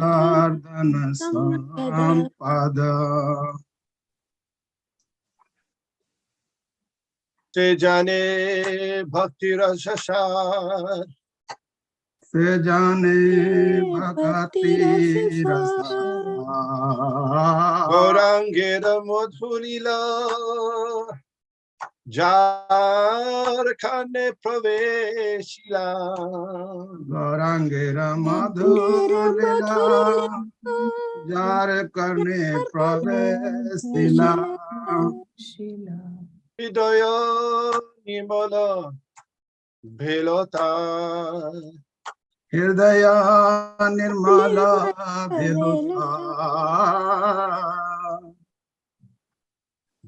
Vardhana Sampada. Se jane bhakti rasasar, se jane bhakti rasa, Gaurangera madhulila, jar khane praveshila, Gaurangera madhulila, jar karne pravesila. Hidaya nimala bhelota, Hridaya nirmala bhelota.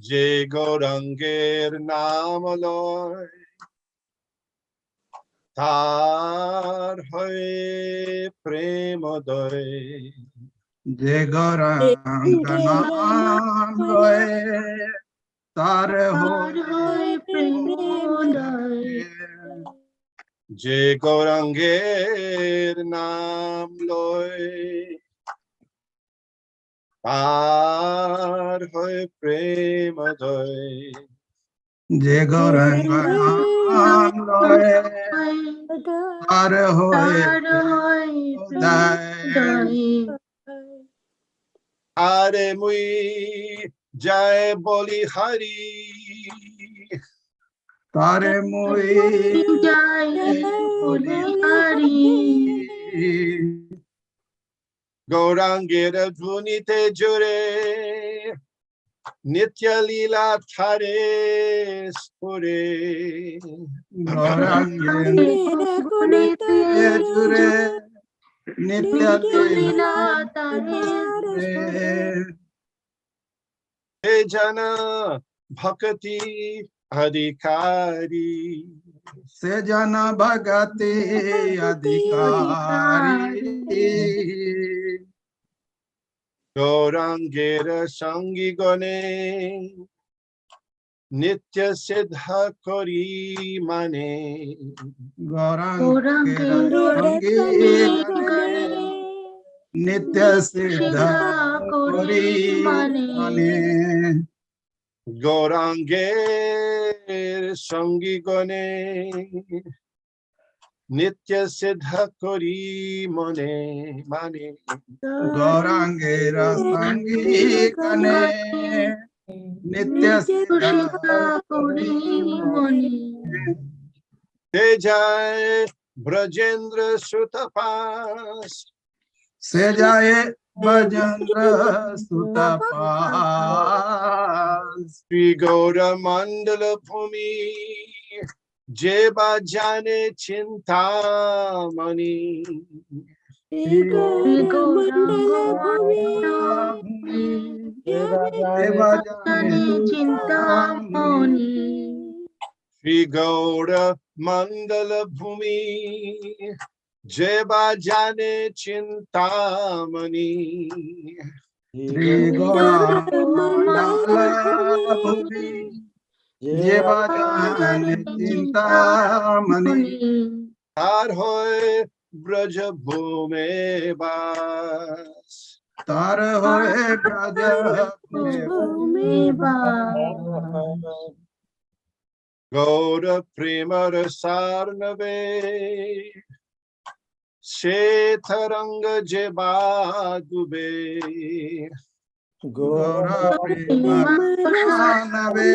Je Gauranger naam loy, tar hoy premodoy. Je Gauranga naam loye, tar hoy premodoy. Je Gauranger naam loy, tar hoy premodoy. Je Gauranga naam loye, tar hoy premodoy. Hare mui jai boli hari, Tare mui jai boli hari. Gaurangera dhunite jure, nitya lila thare spure. Gaurangera dhunite jure, nitya lila thare spure. He jana bhakti adhikari, se jana bhagati adhikari. Gaurangera sangi gane, nitya siddha kori mane. Gaurangera sangi gane, nitya siddha kori mane. Gauranger sangi gane, nitya siddha kori mane mane. Gaurangera sangi gane, nitya siddha kori mane. Se jai Brajendra Sutapas, se jaye Brajendra Sutapas. Shri Gaura Mandala Bhumi, Jeba Jane Chintamani. Shri Gaura Bhumi, Jeba Jane Chintamani. Shri Gaura Mandala Bhumi, Jeba Jane Chintamani. Shri Gaura Mandala Bhumi, Jeba Jane Chintamani. Tar hoy Braja Bhume Bas, tar hoye Braja Bhumi Bas. Gaura Prema Rasarnave, Shetaranga Jeba Dube. Gaura Prema Rasarnave,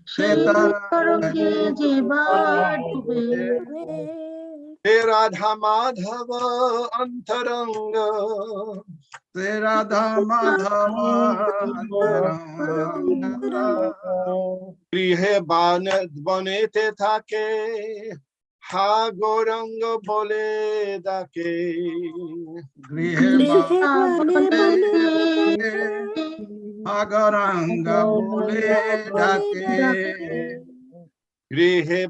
Shetaranga Jeba Dube. He Radha Madhava Antaranga, se Radha Madhava Antaranga. Grihe banete thake, ha Gauranga bole dake. Grihe banete, ha Gauranga bole dake. Grihe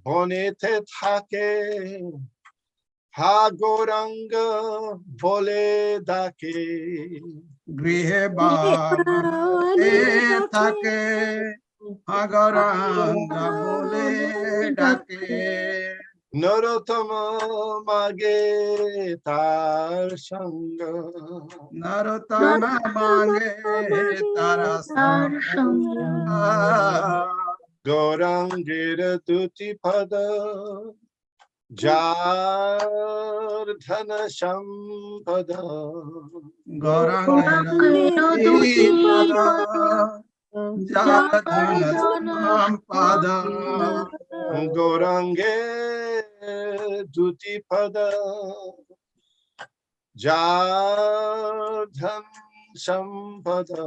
banete thake, ha Gauranga bole dake. Grihe banete thake, ha Gauranga bole dake. Narottama mage tar sanga. Narottama mange tara sangha. Gaurangir tuti pada Jardhana Sampada. Gaurangera duti pada Jardhana sampada. Gaurange Duti Pada Jardhan Sampada.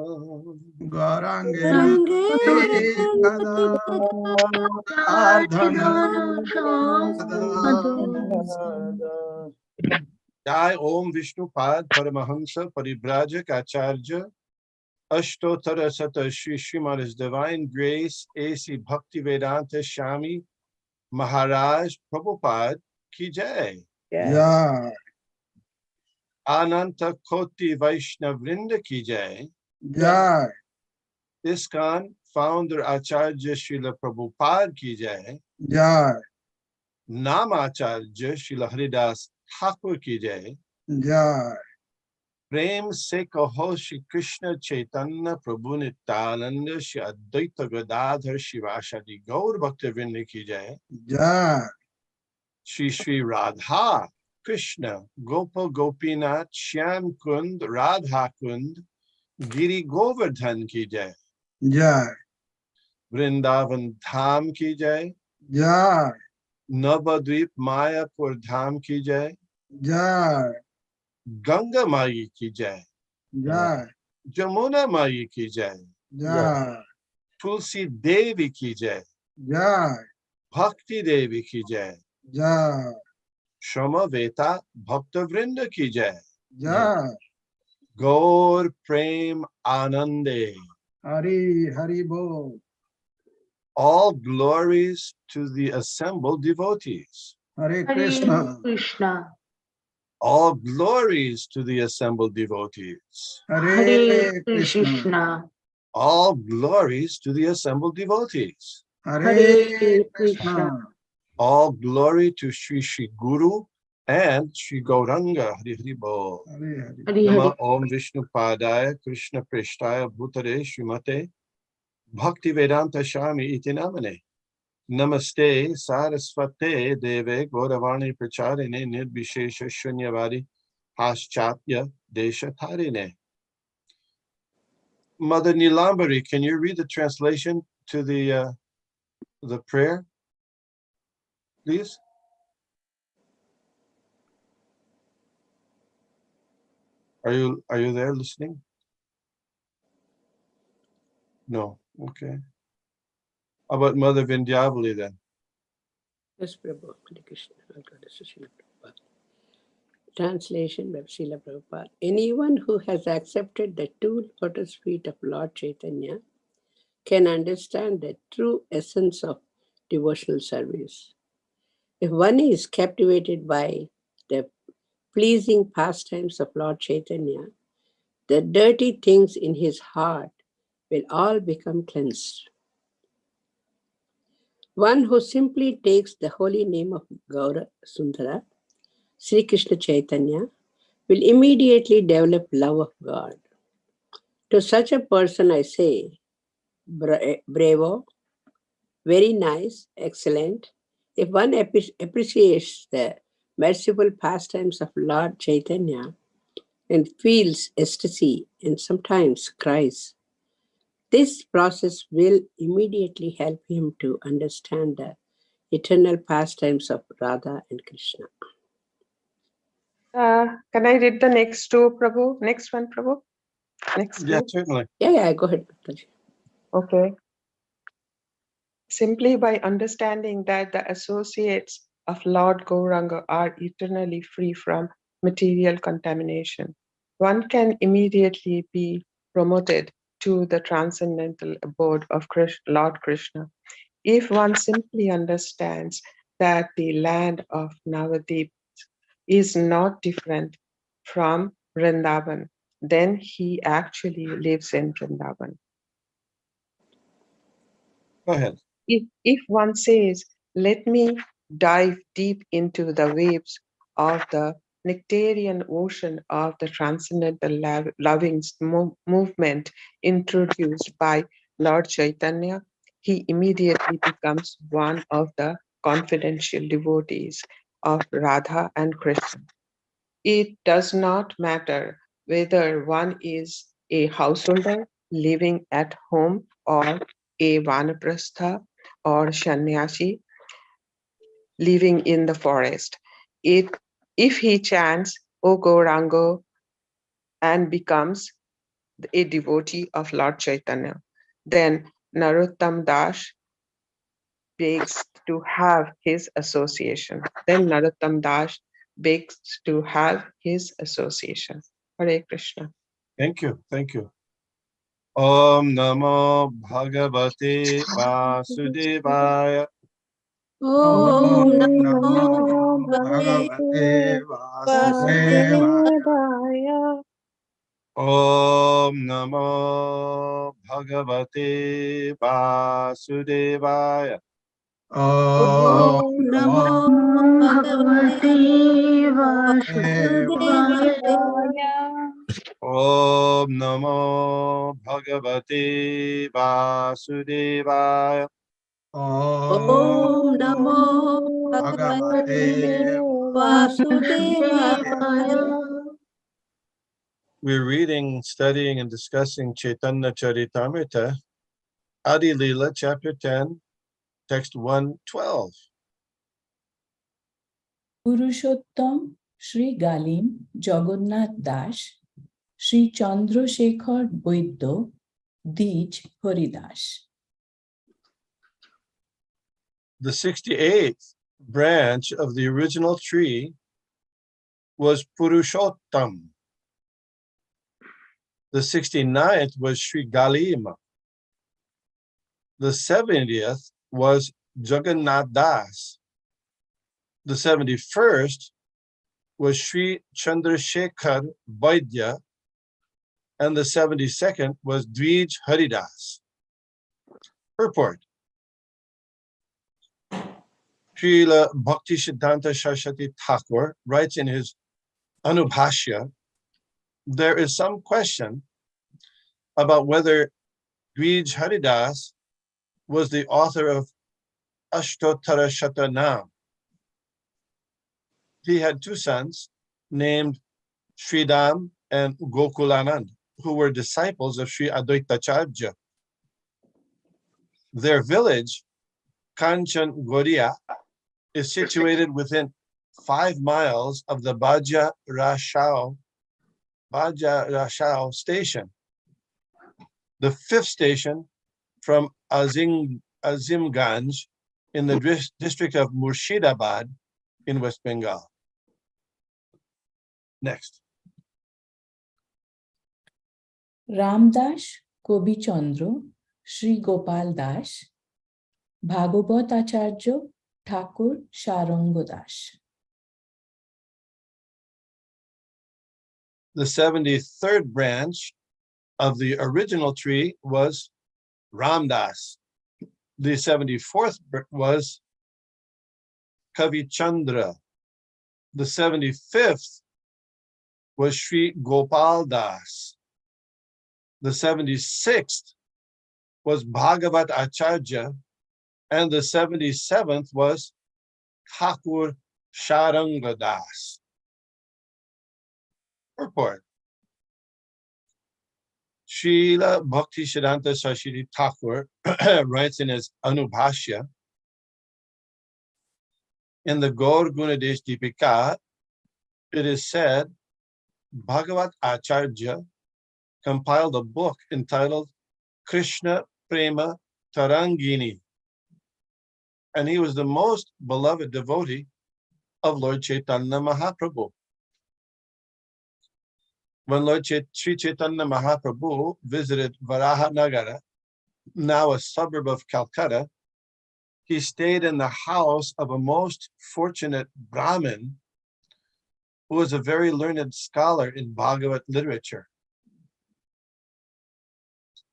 Gaurangera duti pada Jardhana sampada. Jai Om Vishnupad Paramahamsa Paribrajak Acharya Ashtotara Sata Shri Srimad His Divine Grace A.C. Bhaktivedanta Swami Maharaj Prabhupada Ki Jai. Jai. Ananta Koti Vaishnavrinda Ki Jai. Jai. ISKCON founder Acharya Srila Prabhupada Ki Jai. Jai. Namacharya Srila Haridas Thakur Ki Jai. Jai. Prem se kaho Shri Krishna Chaitanya Prabhu Nityananda Shri Advaita Gadadhar Shivashadi Gaur Bhaktivinoda Ki Jai. Jai. Shri Shri Radha Krishna Gopa Gopinath Shyam Kund Radha Kund Giri Govardhan Ki Jai. Jai. Vrindavan Dham Ki Jai. Jai. Navadvip Mayapur Dham Ki Jai. Jai. Ganga Mai Ki Jai. Jai. Jamuna Mai Ki Jai. Jai. Tulsi Devi Ki Jai. Jai. Bhakti Devi Ki Jai. Jai. Shama Veta Bhakta Vrinda Ki Jai. Jai. Gaur Prem Anande. Hari Hari Bol. All glories to the assembled devotees. Hare Krishna. Krishna. All glories to the assembled devotees. Hare Krishna. Krishna. All glories to the assembled devotees. Hare Krishna. All glory to Sri Sri Guru and Sri Gauranga. Hari Hari Bol. Hare Hare. Hari Nama Hari. Om Vishnu Padaya Krishna Preshtaya Bhutare Srimate Bhakti Vedanta Swami Iti Namane. Namaste Saraswate Deve Gauravani Pracharine Nirbhishesha Shunyavadi Paschatya Desha Tarine. Mother Nilambari, can you read the translation to the prayer, please? Are you there listening? No. Okay. How about Mother Vindhyavali then? Yes, Prabhu. Hare Krishna. Srila Prabhupada. Translation by Srila Prabhupada. Anyone who has accepted the two lotus feet of Lord Chaitanya can understand the true essence of devotional service. If one is captivated by the pleasing pastimes of Lord Chaitanya, the dirty things in his heart will all become cleansed. One who simply takes the holy name of Gaura Sundara, Sri Krishna Chaitanya, will immediately develop love of God. To such a person I say, bravo, very nice, excellent. If one appreciates the merciful pastimes of Lord Chaitanya and feels ecstasy and sometimes cries, this process will immediately help him to understand the eternal pastimes of Radha and Krishna. Can I read the next two, Prabhu? Next one, Prabhu? Next Yeah, two? certainly. Yeah, go ahead. Mataji. Okay. Simply by understanding that the associates of Lord Gauranga are eternally free from material contamination, one can immediately be promoted to the transcendental abode of Lord Krishna. If one simply understands that the land of Navadip is not different from Vrindavan, then he actually lives in Vrindavan. Go ahead. If one says, let me dive deep into the waves of the nectarian ocean of the transcendental loving movement introduced by Lord Chaitanya, he immediately becomes one of the confidential devotees of Radha and Krishna. It does not matter whether one is a householder living at home or a vanaprastha or sannyasi living in the forest. If he chants O Gaurango and becomes a devotee of Lord Chaitanya, then Narottam Das begs to have his association. Then Narottam Das begs to have his association. Hare Krishna. Thank you. Thank you. Om Namo Bhagavate Vasudevaya. Om Om Namo Namo Bhagavate Bhagavate Vasudevaya. Vasudevaya. Om Namo Bhagavate Vasudevaya. Om Om Namo Namo Bhagavate Bhagavate Vasudevaya. Vasudevaya. Om Namo Bhagavate Vasudevaya. Om Om Namo Namo Bhagavate Bhagavate Vasudevaya. Vasudevaya. We're reading, studying, and discussing Chaitanya Charitamrita, Adi Lila, Chapter 10, Text 112. Purushottam Shri গালিম Jagannath Das Shri Chandrashekhar বৈদ্য দ্বিজ Haridas. The 68th branch of the original tree was Purushottam. The 69th was Sri Galima. The 70th was Jagannath Das. The 71st was Sri Chandrasekhar Vaidya, and the 72nd was Dvij Haridas. Purport. Srila Bhaktisiddhanta Saraswati Thakur writes in his Anubhashya, there is some question about whether Dvij Haridas was the author of Ashtotara Shatanam. He had two sons named Sridham and Gokulanand, who were disciples of Sri Advaitacharya. Their village, Kanchan Goria, is situated within 5 miles of the Baja Rashao station, the 5th station from Azimganj in the district of Murshidabad in West Bengal. Next. Ramdas Kabichandra Shri Gopal Das Bhagavata Acharya Thakur Sharanga Das. The 73rd branch of the original tree was Ramdas. The 74th was Kavichandra. The 75th was Sri Gopal Das. The 76th was Bhagavat Acharya, and the 77th was Thakur Sharanga Das. Purport. Srila Bhaktisiddhanta Saraswati Thakur writes in his Anubhashya, in the Gaur Gunadesh Deepika, it is said, Bhagavat Acharya compiled a book entitled Krishna Prema Tarangini, and he was the most beloved devotee of Lord Chaitanya Mahaprabhu. When Lord Sri Chaitanya Mahaprabhu visited Varahanagara, now a suburb of Calcutta, he stayed in the house of a most fortunate Brahmin who was a very learned scholar in Bhagavat literature.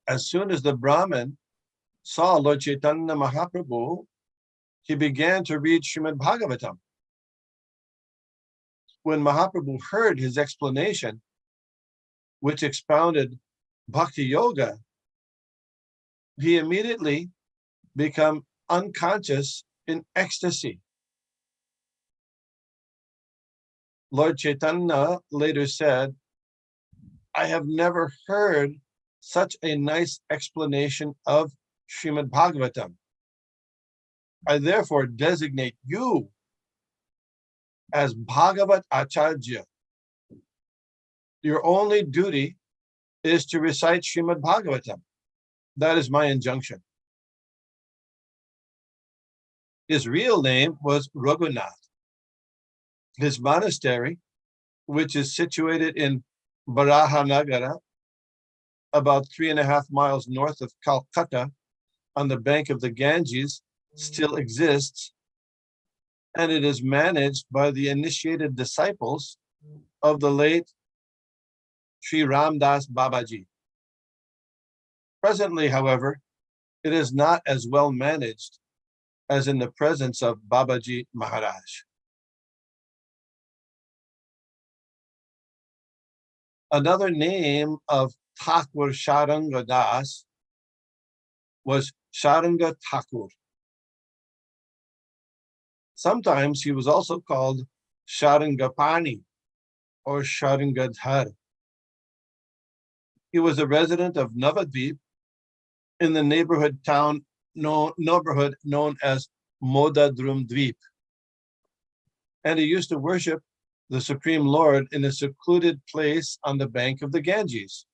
As soon as the Brahmin saw Lord Chaitanya Mahaprabhu, he began to read Srimad Bhagavatam. When Mahaprabhu heard his explanation, which expounded Bhakti Yoga, he immediately became unconscious in ecstasy. Lord Chaitanya later said, I have never heard such a nice explanation of Srimad Bhagavatam. I therefore designate you as Bhagavat Acharya. Your only duty is to recite Srimad Bhagavatam. That is my injunction. His real name was Raghunath. His monastery, which is situated in Barahanagara, about 3.5 miles north of Calcutta, on the bank of the Ganges, still exists, and it is managed by the initiated disciples of the late Sri Ramdas Babaji. Presently, however, it is not as well managed as in the presence of Babaji Maharaj. Another name of Thakur Sharanga Das was Sharanga Thakur. Sometimes he was also called Sharangapani or Sharangadhar. He was a resident of Navadvip in the neighborhood known as Modadrum Dvip. And he used to worship the Supreme Lord in a secluded place on the bank of the Ganges.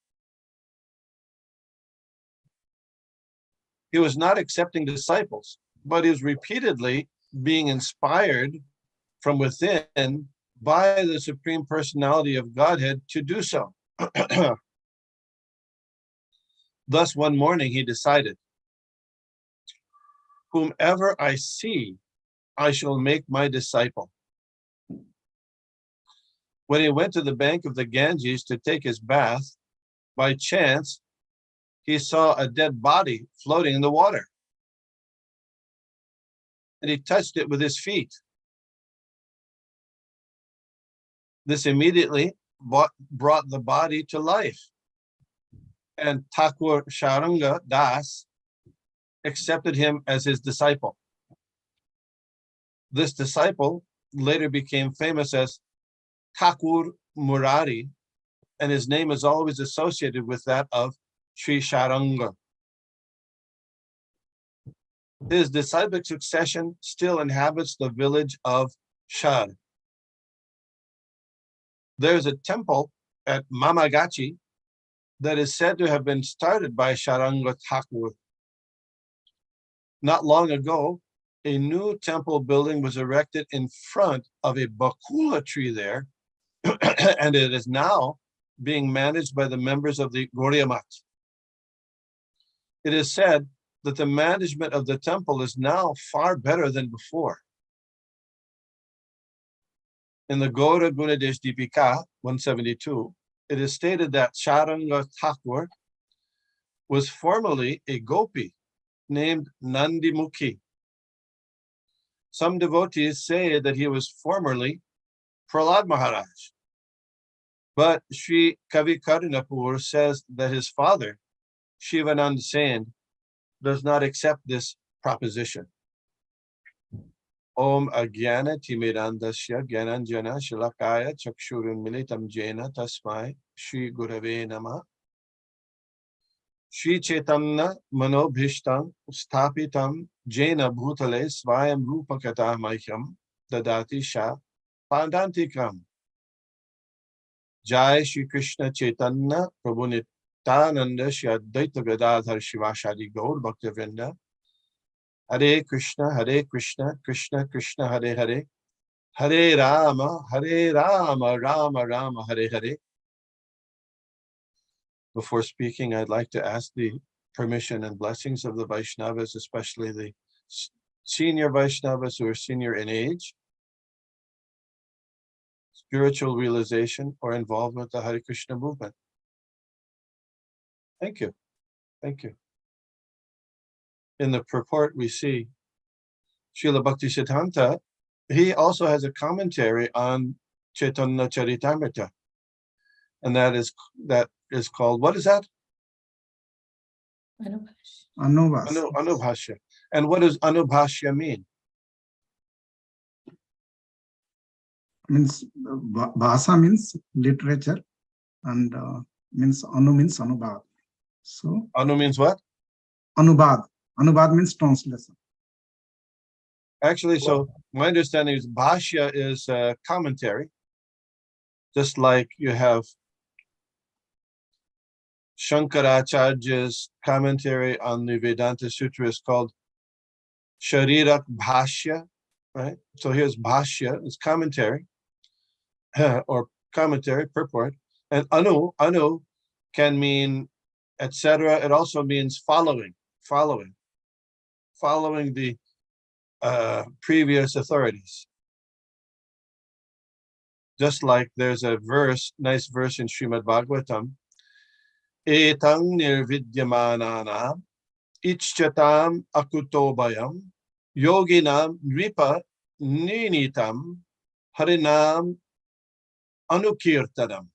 He was not accepting disciples, but he was repeatedly being inspired from within by the Supreme Personality of Godhead to do so. Thus, one morning he decided, whomever I see, I shall make my disciple. When he went to the bank of the Ganges to take his bath, by chance, he saw a dead body floating in the water. And he touched it with his feet. This immediately brought the body to life. And Thakur Sharanga Das accepted him as his disciple. This disciple later became famous as Thakur Murari, and his name is always associated with that of Sri Sharanga. His disciplic succession still inhabits the village of Shar. There's a temple at Mamagachi that is said to have been started by Sharanga Thakur. Not long ago, a new temple building was erected in front of a bakula tree there, and it is now being managed by the members of the Gaudiya Math. It is said that the management of the temple is now far better than before. In the Gaura Gunadesh Deepika 172, it is stated that Sharanga Thakur was formerly a gopi named Nandimukhi. Some devotees say that he was formerly Prahlad Maharaj. But Sri Kavi Karnapur says that his father, Shivanand Sen, does not accept this proposition. Om Agyana Timirandasya Gyananjana Shalakaya Chakshurun Militam Jena Tasmai Shri Gurave Nama Shri Chaitanya Manobhishtam Sthapitam Jena Bhutale Svayam Rupakata Mahyam Dadati Sha Pandantikam. Jai Shri Krishna Chaitanya Prabhu Nityananda Shri Advaita Gadadhar Shivashadi Gaur Bhaktivinoda. Hare Krishna, Krishna Krishna, Hare Hare, Hare Rama, Rama Rama, Hare Hare. Before speaking, I'd like to ask the permission and blessings of the Vaishnavas, especially the senior Vaishnavas who are senior in age, spiritual realization, or involved with the Hare Krishna movement. Thank you. Thank you. In the purport, we see Srila Bhaktisiddhanta, he also has a commentary on Chaitanya Charitamrita. And that is called, what is that? Anubhashya. Anubhashya. And what does Anubhashya mean? Means Bhasa means literature, and means Anu means Anubhad. So Anu means what? Anubhad. Anubhad means translation. Actually, so my understanding is Bhashya is a commentary, just like you have Shankaracharya's commentary on the Vedanta Sutra is called Sharirak Bhashya, right? So here's Bhashya, it's commentary, or commentary, purport. And Anu can mean etc. It also means following the previous authorities. Just like there's a nice verse in Srimad Bhagavatam, Etang nirvidyamananam ichchatam akutobayam yoginam nripa ninitam harinam anukirtanam.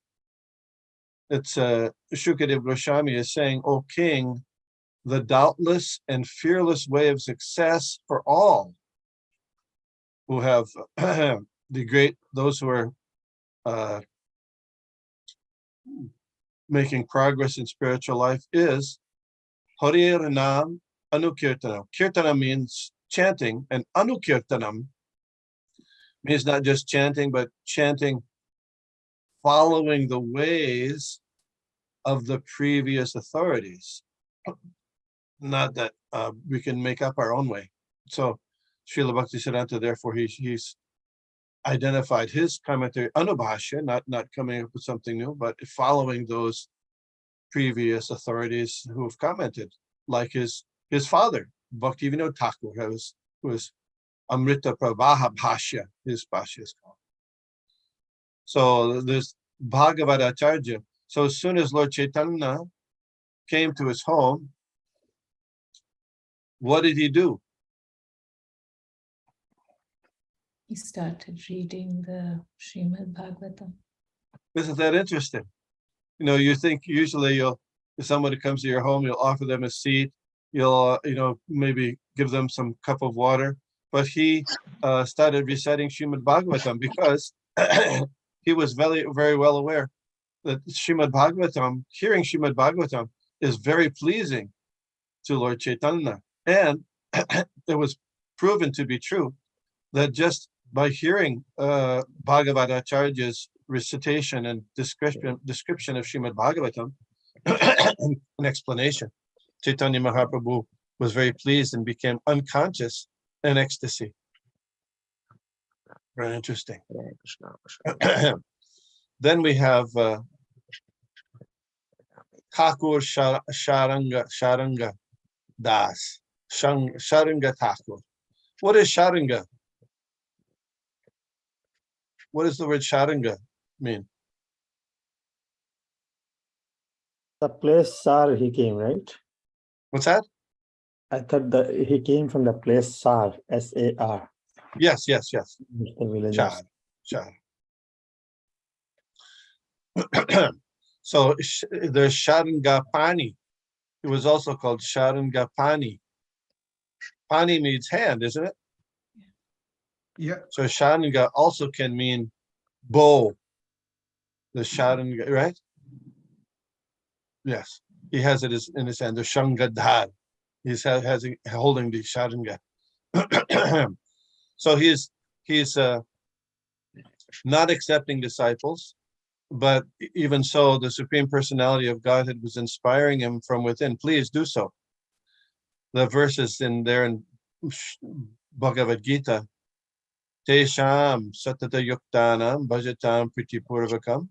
It's Shukadev Goswami is saying, O king, the doubtless and fearless way of success for all who have those who are making progress in spiritual life is Harinam Anukirtanam. Kirtanam means chanting, and Anukirtanam means not just chanting, but chanting following the ways of the previous authorities. Not that we can make up our own way. So Srila Bhaktisiddhanta, therefore, he's identified his commentary, Anubhashya, not coming up with something new, but following those previous authorities who have commented, like his father, Bhaktivinoda Thakur, who was Amrita Prabha Bhashya, his Bhashya is called. So there's Bhagavad Acharya. So as soon as Lord Chaitanya came to his home, what did he do? He started reading the Srimad Bhagavatam. Isn't that interesting? You know, you think usually if somebody comes to your home, you'll offer them a seat, you'll, maybe give them some cup of water. But he started reciting Srimad Bhagavatam because he was very, very well aware that Srimad Bhagavatam, hearing Srimad Bhagavatam is very pleasing to Lord Chaitanya. And it was proven to be true that just by hearing Bhagavad Acharya's recitation and description of Srimad Bhagavatam, an explanation, Chaitanya Mahaprabhu was very pleased and became unconscious in ecstasy. Very interesting. Then we have Thakur Sharanga Das. Sharanga Thakur. What is Sharanga? What does the word Sharanga mean? The place Sar he came, right? What's that? I thought he came from the place Sar, S-A-R. Yes. The villagers. Shar. So there's Sharangapani. It was also called Sharangapani. Pani means hand, isn't it? Yeah. So Sharanga also can mean bow. The Sharanga, right? Yes. He has it in his hand, the Shangadhar. He's holding the Sharanga. So he's not accepting disciples, but even so, the Supreme Personality of Godhead was inspiring him from within. Please do so. The verses in Bhagavad Gita, Tesham satata yuktanam bhajatam pritipurvakam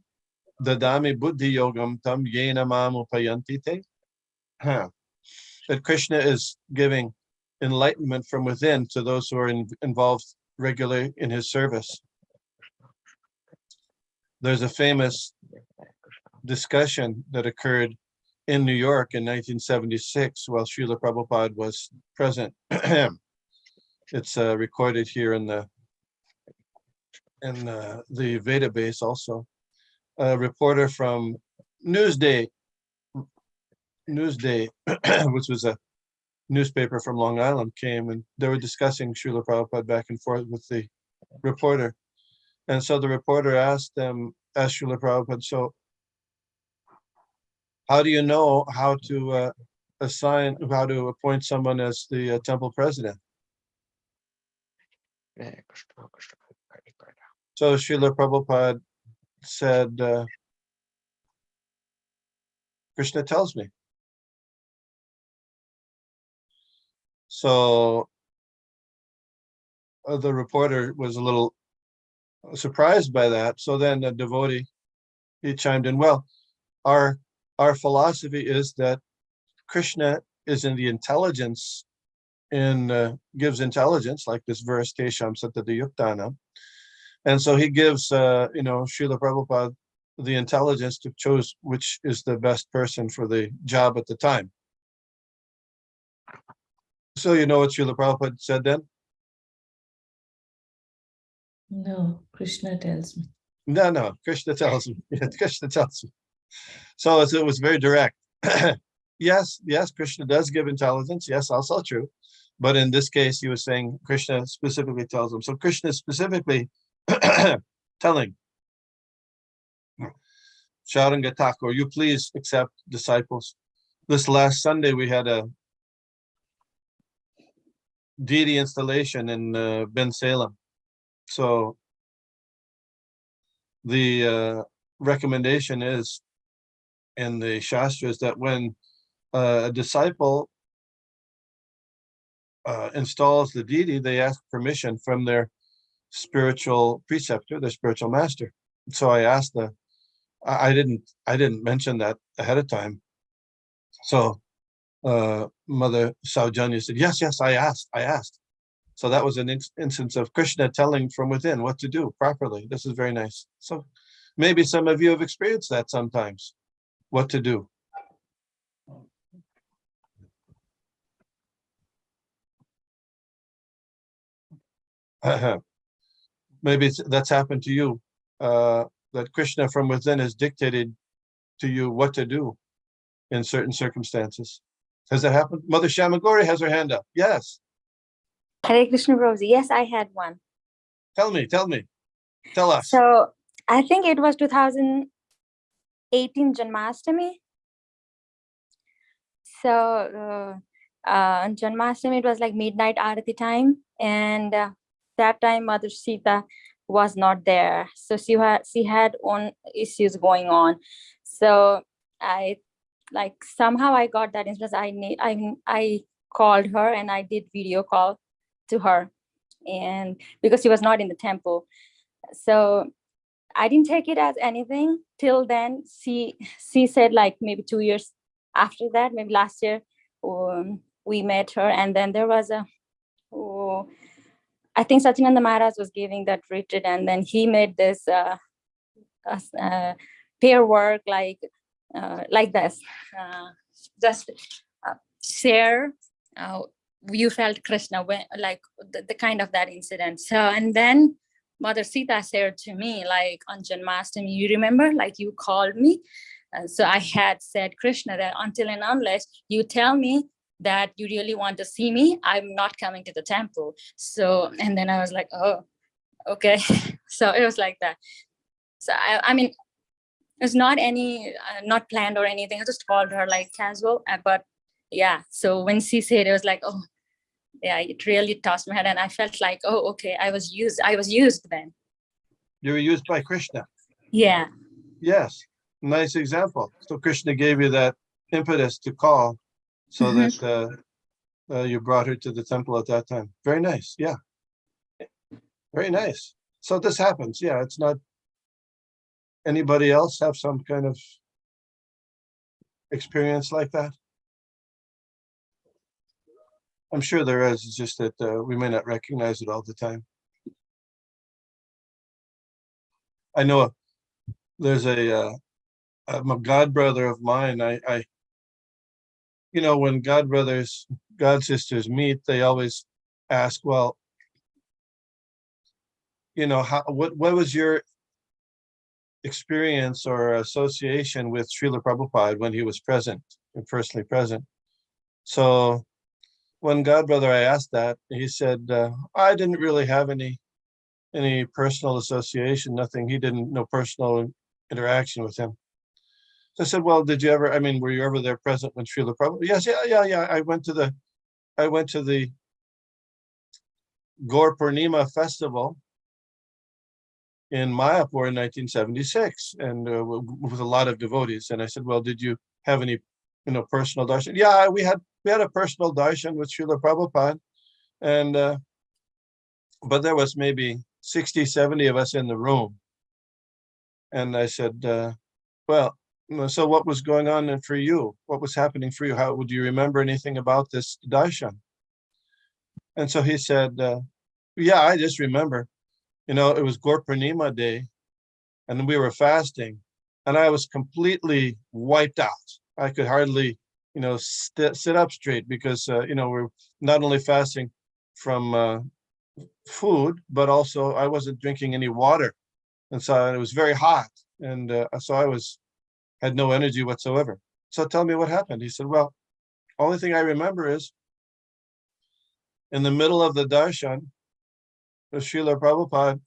dadami buddhi yogam tam yena mam upayanti te. That Krishna is giving enlightenment from within to those who are involved regularly in his service. There's a famous discussion that occurred in New York in 1976 while Srila Prabhupada was present. It's recorded here in the Veda base also. A reporter from Newsday, which was a newspaper from Long Island, came, and they were discussing Srila Prabhupada back and forth with the reporter. And so the reporter asked Srila Prabhupada, so how do you know how to appoint someone as the temple president? So Srila Prabhupada said, Krishna tells me. So the reporter was a little surprised by that. So then the devotee, he chimed in, well, our philosophy is that Krishna is in the intelligence, gives intelligence, like this verse, Tesham Satata Yuktana. And so he gives, Srila Prabhupada the intelligence to choose which is the best person for the job at the time. So you know what Srila Prabhupada said then? No, Krishna tells me. No, Krishna tells me. Krishna tells me. So it was very direct. Yes, Krishna does give intelligence. Yes, also true. But in this case, he was saying Krishna specifically tells him. So Krishna is specifically telling Sharanga Thakur, you please accept disciples. This last Sunday, we had a deity installation in Ben Salem. So the recommendation is in the Shastras that when a disciple installs the deity, they ask permission from their spiritual preceptor, their spiritual master. So I asked I didn't mention that ahead of time. So Mother Saujanya said, yes, I asked. So that was an instance of Krishna telling from within what to do properly. This is very nice. So maybe some of you have experienced that sometimes, what to do. Maybe that's happened to you, that Krishna from within has dictated to you what to do in certain circumstances. Has that happened? Mother Shamagori has her hand up. Yes. Hare Krishna Prabhuji. Yes, I had one. Tell me. Tell us. So I think it was 2018 Janmashtami. So on Janmashtami, it was like midnight Arati time. And that time Mother Sita was not there. So she had own issues going on. So somehow I got that instance. I called her and I did video call to her, and because she was not in the temple. So I didn't take it as anything till then. She said like maybe 2 years after that, maybe last year, we met her, and then there was I think Sachinanda Maharaj was giving that retreat, and then he made this pair work like this, just share. You felt Krishna when, like the kind of that incident. So, and then Mother Sita said to me, like on Janmashtami, you remember, like you called me. So I had said, Krishna, that until and unless you tell me that you really want to see me, I'm not coming to the temple. So, and then I was like, oh, okay. So it was like that. So I mean, it's not any, not planned or anything. I just called her like casual, but yeah. So when she said, it was like, oh, yeah, it really touched my head, and I felt like, oh, okay, I was used then. You were used by Krishna. Yeah. Yes, nice example. So Krishna gave you that impetus to call, so that you brought her to the temple at that time. Very nice. Yeah, very nice. So this happens. Yeah, it's not. Anybody else have some kind of experience like that? I'm sure there is. It's just that we may not recognize it all the time. I know there's a god brother of mine. I when god brothers, god sisters meet, they always ask, well, what was your experience or association with Srila Prabhupada when he was present, personally present? So when Godbrother, I asked that, he said, I didn't really have any personal association, nothing. He didn't, no personal interaction with him. So I said, well, did you ever, were you ever there present when Srila Prabhupada? Yes, yeah. I went to the Gaur Purnima festival in Mayapur in 1976, and with a lot of devotees. And I said, well, did you have any, personal darshan? Yeah, we had a personal darshan with Srila Prabhupada, and but there was maybe 60, 70 of us in the room. And I said, well, so what was going on for you? What was happening for you? How would you remember anything about this darshan? And so he said, yeah, I just remember, it was Gaur Purnima day, and we were fasting, and I was completely wiped out. I could hardly, sit up straight because, we're not only fasting from food, but also I wasn't drinking any water. And so it was very hot. And so I had no energy whatsoever. So tell me what happened. He said, well, only thing I remember is in the middle of the darshan, Srila Prabhupada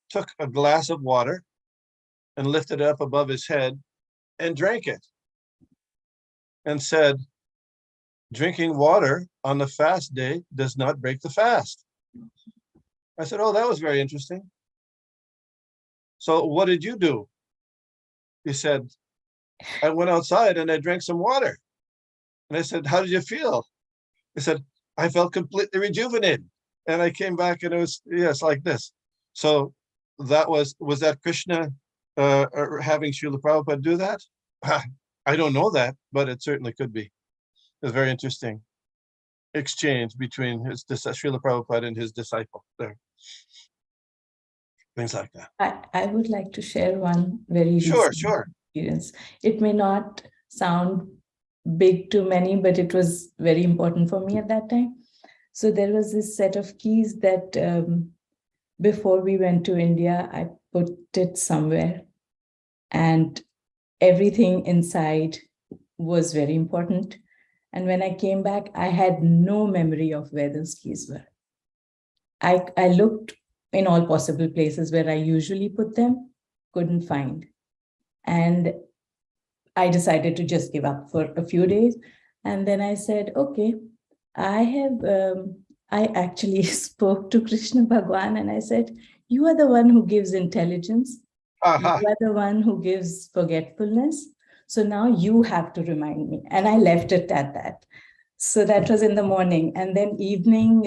took a glass of water and lifted it up above his head and drank it and said, drinking water on the fast day does not break the fast. I said, oh, that was very interesting. So what did you do? He said, I went outside and I drank some water. And I said, how did you feel? He said, I felt completely rejuvenated. And I came back and it was, yes, like this. So that was that Krishna having Srila Prabhupada do that? I don't know that, but it certainly could be. It's very interesting exchange between Srila Prabhupada and his disciple there. Things like that. I would like to share one very Sure. experience. It may not sound big to many, but it was very important for me at that time. So there was this set of keys that before we went to India, I put it somewhere, and everything inside was very important. And when I came back, I had no memory of where those keys were. I looked in all possible places where I usually put them, couldn't find. And I decided to just give up for a few days. And then I said, okay, I actually spoke to Krishna Bhagwan and I said, you are the one who gives intelligence. You are the one who gives forgetfulness. So now you have to remind me. And I left it at that. So that was in the morning. And then evening,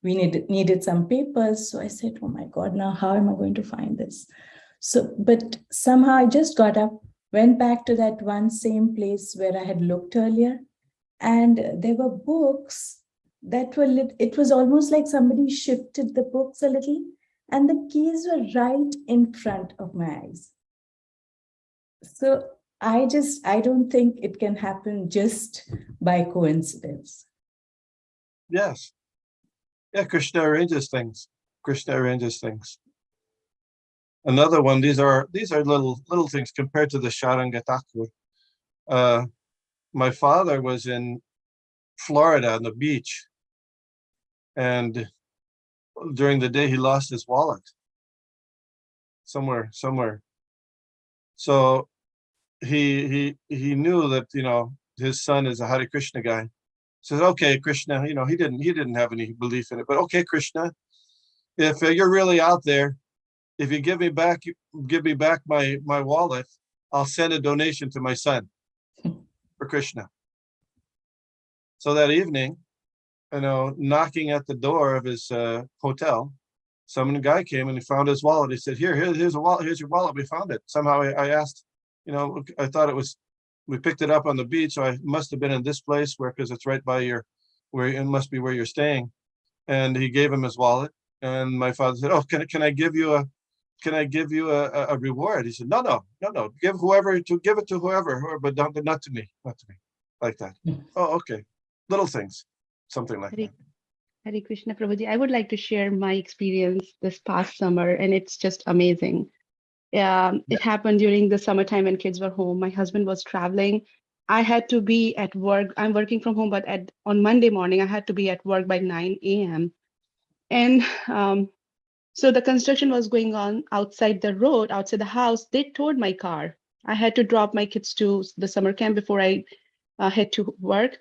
we needed some papers. So I said, oh my God, now how am I going to find this? So, but somehow I just got up, went back to that one same place where I had looked earlier. And there were books that were it was almost like somebody shifted the books a little, and the keys were right in front of my eyes. So I don't think it can happen just by coincidence. Yes. Yeah, Krishna arranges things. Another one, these are little things compared to the Sharanga Thakur. My father was in Florida on the beach, and during the day he lost his wallet somewhere. So he knew that his son is a Hare Krishna guy. Says, okay, Krishna, he didn't have any belief in it, but okay, Krishna, if you're really out there, if you give me back my wallet, I'll send a donation to my son for Krishna. So that evening, knocking at the door of his hotel, some guy came and he found his wallet. He said, here's a wallet. Here's your wallet. We found it. Somehow I asked, I thought we picked it up on the beach. So I must have been in this place because it's right by it must be where you're staying. And he gave him his wallet. And my father said, oh, can I give you a reward? He said, no. Give it to whoever, but not to me, like that. Oh, okay. Little things, something like that. Hare Krishna Prabhuji. I would like to share my experience this past summer, and it's just amazing. It happened during the summertime when kids were home. My husband was traveling. I had to be at work. I'm working from home, but on Monday morning, I had to be at work by 9 a.m. And so the construction was going on outside the road, outside the house. They towed my car. I had to drop my kids to the summer camp before I head to work.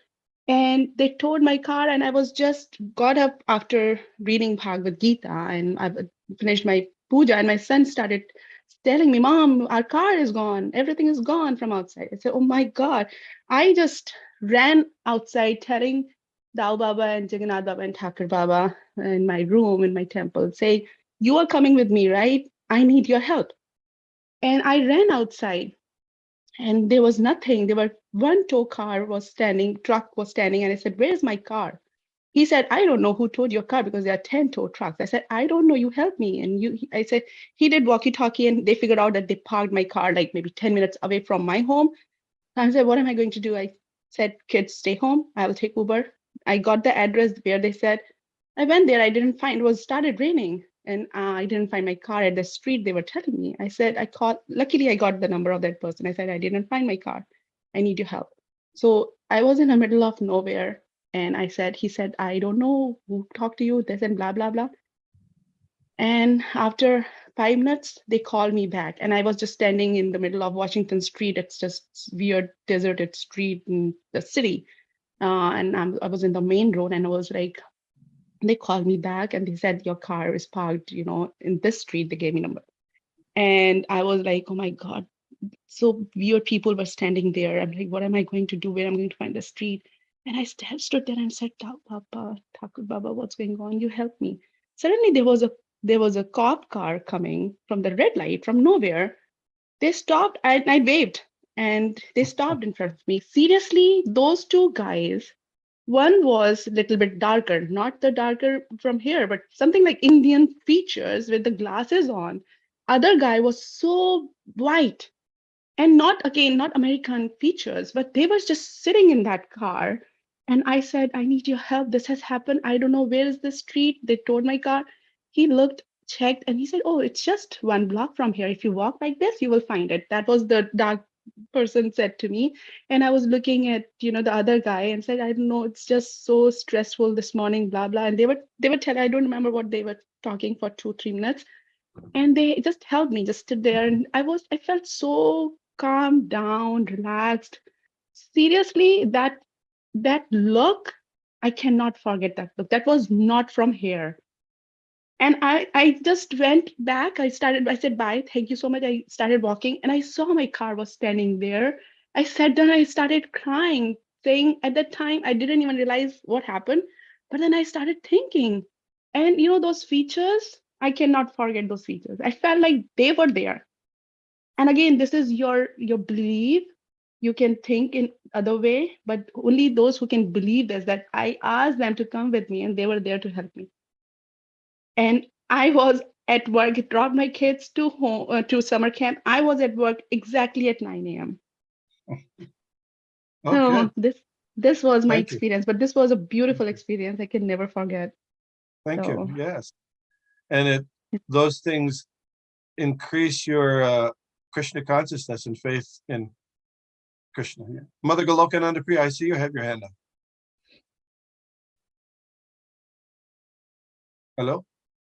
And they towed my car, and I was just got up after reading Bhagavad Gita, and I finished my puja, and my son started telling me, Mom, our car is gone. Everything is gone from outside. I said, oh my God. I just ran outside telling Dao Baba and Jagannath Baba and Thakur Baba in my room, in my temple, say, you are coming with me, right? I need your help. And I ran outside, and there was nothing. There were one tow car was standing, truck was standing, and I said, where's my car? He said, I don't know who towed your car because there are 10 tow trucks. I said, I don't know, you help me. And I said, he did walkie-talkie, and they figured out that they parked my car like maybe 10 minutes away from my home. I said, what am I going to do? I said, kids, stay home. I will take Uber. I got the address where they said. I went there. I didn't find, it was started raining, and I didn't find my car at the street they were telling me. I said, I called, luckily I got the number of that person. I said, I didn't find my car. I need your help. So I was in the middle of nowhere, and I said, he said, I don't know who talked to you, this and blah, blah, blah. And after 5 minutes, they called me back, and I was just standing in the middle of Washington Street. It's just weird deserted street in the city. And I was in the main road, and I was like, they called me back, and they said, your car is parked, in this street. They gave me number. And I was like, oh my God. So weird people were standing there. I'm like, what am I going to do? Where I'm going to find the street? And I stood there and said, Papa, Thakur Baba, what's going on? You help me. Suddenly there was a cop car coming from the red light from nowhere. They stopped, and I waved, and they stopped in front of me. Seriously, those two guys, one was a little bit darker, not the darker from here, but something like Indian features with the glasses on. Other guy was so white, and not American features, but they were just sitting in that car. And I said, I need your help. This has happened. I don't know, where is the street? They towed my car. He looked, checked, and he said, oh, it's just 1 block from here. If you walk like this, you will find it. That was the dark person said to me. And I was looking at, the other guy, and said, I don't know, it's just so stressful this morning, blah, blah. And they were telling, I don't remember what they were talking for 2-3 minutes. And they just helped me, just stood there. And I felt so calm down, relaxed. Seriously, that look, I cannot forget that look. That was not from here. And I just went back. I said, bye, thank you so much. I started walking, and I saw my car was standing there. I sat down, I started crying, saying at that time, I didn't even realize what happened. But then I started thinking, and those features, I cannot forget those features. I felt like they were there. And again, this is your belief. You can think in other way, but only those who can believe this, that I asked them to come with me, and they were there to help me. And I was at work, dropped my kids to home, to summer camp. I was at work exactly at 9 a.m. Okay. So this was my Thank you. experience, but this was a beautiful experience. I can never forget. Thank So, you. Yes. And those things increase your Krishna consciousness and faith in Krishna. Yeah. Mother Golokananda Priya, I see you have your hand up. Hello?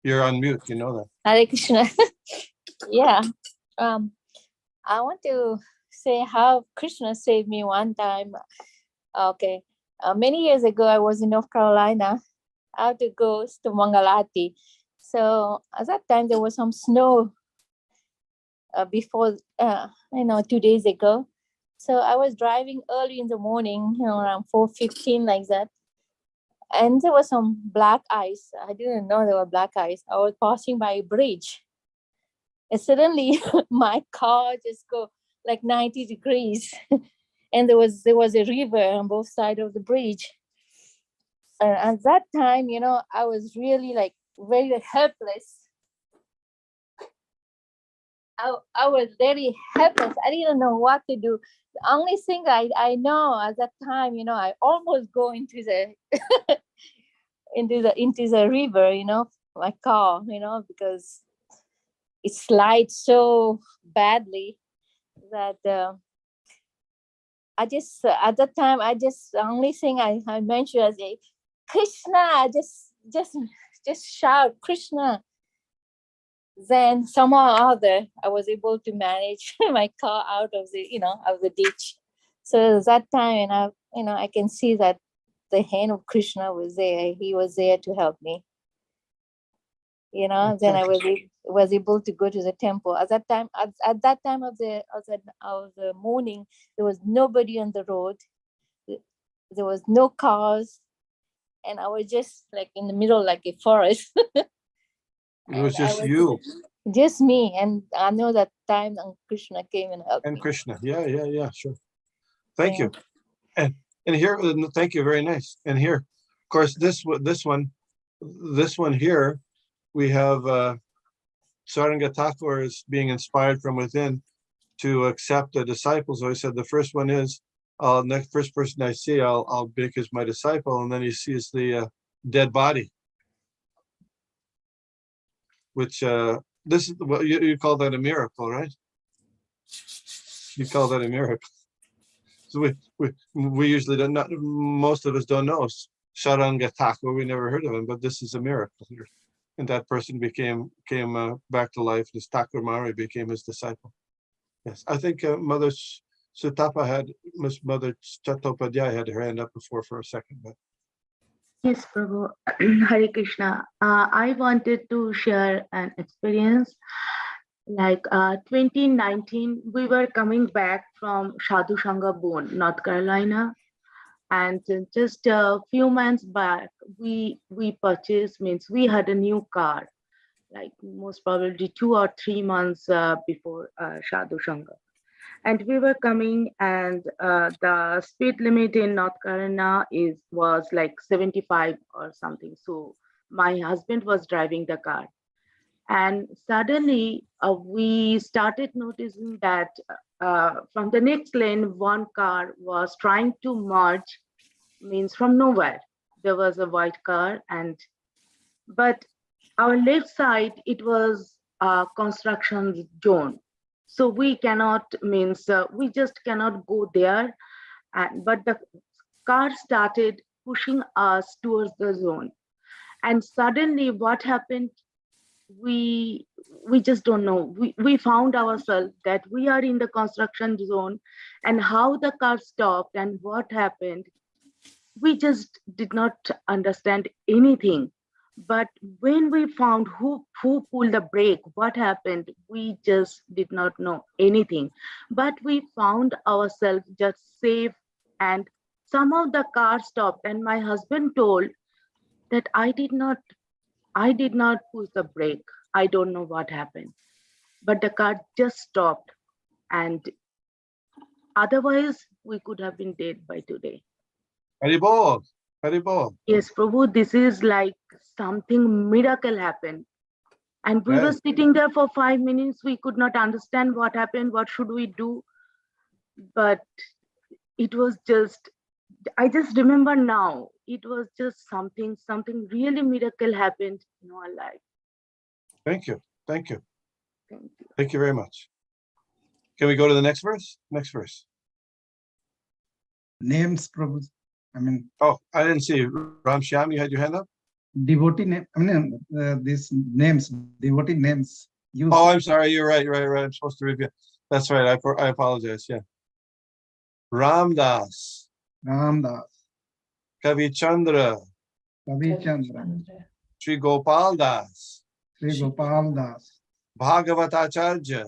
You're on mute, you know that. Hare Krishna. Yeah. I want to say how Krishna saved me one time. Okay. Many years ago, I was in North Carolina. I had to go to Mangalati. So at that time, there was some snow before, 2 days ago. So I was driving early in the morning, around 4:15 like that. And there was some black ice. I didn't know there were black ice. I was passing by a bridge. And suddenly my car just go like 90 degrees. And there was a river on both sides of the bridge. At that time, I was really like very helpless. I was very helpless. I didn't know what to do. The only thing I know at that time, I almost go into the into the river, my car, because it slides so badly that I just at that time the only thing I mentioned was Krishna, just shout Krishna. Then somehow or other I was able to manage my car out of the ditch. So that time, and I can see that the hand of Krishna was there. He was there to help me. Then I was able to go to the temple. At that time of the morning, there was nobody on the road. There was no cars, and I was just like in the middle, like a forest. It was just you. Just me. And I know that time Krishna came and helped me. And Krishna. Yeah, sure. Thank you. And here, thank you, very nice. And here, of course, this one here, we have Saranga Thakur is being inspired from within to accept the disciples. So he said the first one is, next first person I see, I'll make as my disciple, and then he sees the dead body. Which this is what you call that a miracle, right? You call that a miracle. So we usually don't know, most of us don't know Saranga Thakur. We never heard of him, but this is a miracle here. And that person came back to life. This Thakur Mari became his disciple. Yes, I think Mother Mother Chattopadhyay had her hand up before for a second, but. Yes, Prabhu. Hare Krishna. I wanted to share an experience. Like 2019, we were coming back from Sadhu Sangha Bone, North Carolina. And just a few months back, we purchased, means we had a new car, like most probably 2 or 3 months before Sadhu Sangha. And we were coming, and the speed limit in North Carolina was like 75 or something. So my husband was driving the car. And suddenly we started noticing that from the next lane, one car was trying to merge, means from nowhere. There was a white car, but our left side, it was a construction zone. So we cannot, we just cannot go there. But the car started pushing us towards the zone. And suddenly what happened, we just don't know. We found ourselves that we are in the construction zone, and how the car stopped and what happened, we just did not understand anything. But when we found who pulled the brake, what happened, we just did not know anything. But we found ourselves just safe, and somehow the car stopped, and my husband told that I did not push the brake. I don't know what happened, but the car just stopped, and otherwise we could have been dead by today. Haribol. Haribol. Yes, Prabhu, this is like something miracle happened. And we were sitting there for 5 minutes. We could not understand what happened. What should we do? But it was just, I just remember now, it was just something really miracle happened in our life. Thank you. Thank you. Thank you. Thank you very much. Can we go to the next verse? Next verse. Names, Prabhu. Oh, I didn't see you. Ram Shyam, you had your hand up? Devotee name. These names, devotee names. Used. Oh, I'm sorry. You're right. I'm supposed to review. That's right. I apologize. Yeah. Ramdas. Ramdas. Kavi Chandra. Kavi Chandra. Sri Gopal Das. Sri Gopal Das. Bhagavat Acharya.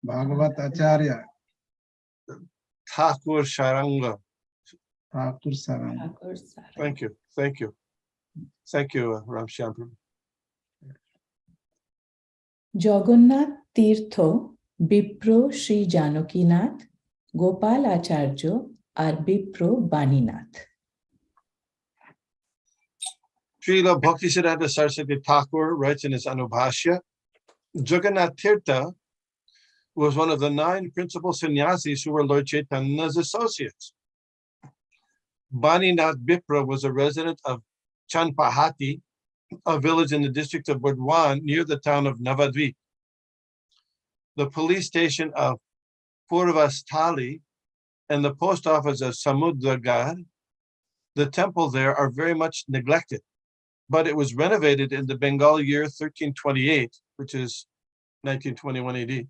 Bhagavat Acharya. Thakur Sharanga. Thakur Sarang. Thank you. Thank you. Thank you, Ram Shyam. Jagannath Tirtho, Bipro Sri Janakinath, Gopal Acharya, R Bipro Baninath. Srila Bhaktisiddhanta Saraswati Thakur writes in his Anubhashya, Jagannath Tirtha was one of the 9 principal sannyasis who were Lord Chaitanya's associates. Baninath Bipra was a resident of Chanpahati, a village in the district of Burdwan near the town of Navadvip. The police station of Purvasthali and the post office of Samudragarh, the temple there, are very much neglected, but it was renovated in the Bengal year 1328, which is 1921 AD,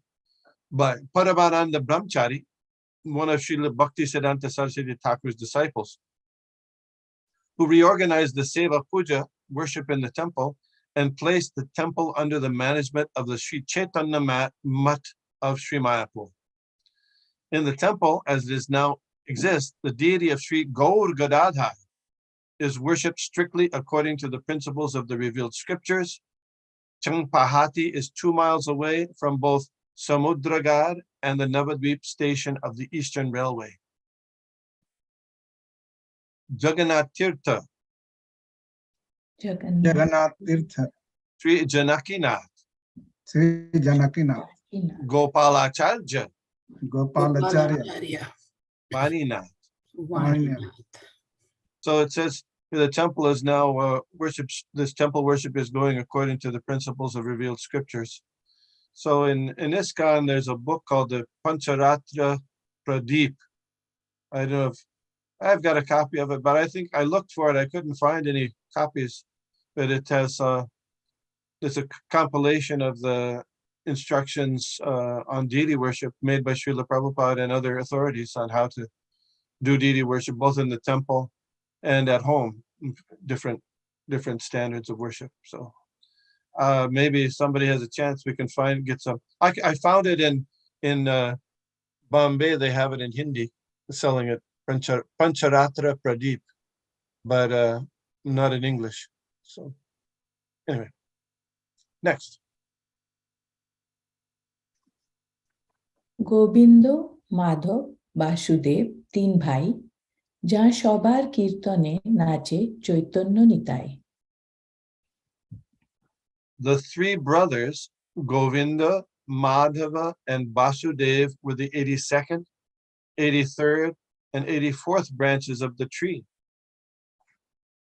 by Paramananda Brahmachari, one of Srila Bhaktisiddhanta Saraswati Thakur's disciples, who reorganized the Seva Puja, worship in the temple, and placed the temple under the management of the Sri Chaitanya Mutt of Sri Mayapur. In the temple, as it is now exists, the deity of Sri Gaur Gadadhar is worshipped strictly according to the principles of the revealed scriptures. Changpahati is 2 miles away from both Samudragarh and the Navadvip station of the Eastern Railway. Jagannath Tirtha, Jagannath. Tirtha, Sri Janakinath, Sri Janakinath, Gopalacharya, Gopalacharya, Maninath. Maninath. So it says the temple is now this temple worship is going according to the principles of revealed scriptures. So in ISKCON, there's a book called the Pancharatra Pradeep. I don't know if I've got a copy of it, but I think I looked for it. I couldn't find any copies, but it has it's a compilation of the instructions on deity worship made by Srila Prabhupada and other authorities on how to do deity worship, both in the temple and at home, different standards of worship. So maybe if somebody has a chance, we can get some. I found it in Bombay. They have it in Hindi, selling it, Pancharatra Pradeep, but not in English. So anyway, next. Govinda, Madhav, Basudeb 3 ভাই, যা সবার কীর্তনে নাচে Chaitanya Nitai. The 3 brothers, Govinda, Madhava, and Basudeva, were the 82nd, 83rd, and 84th branches of the tree.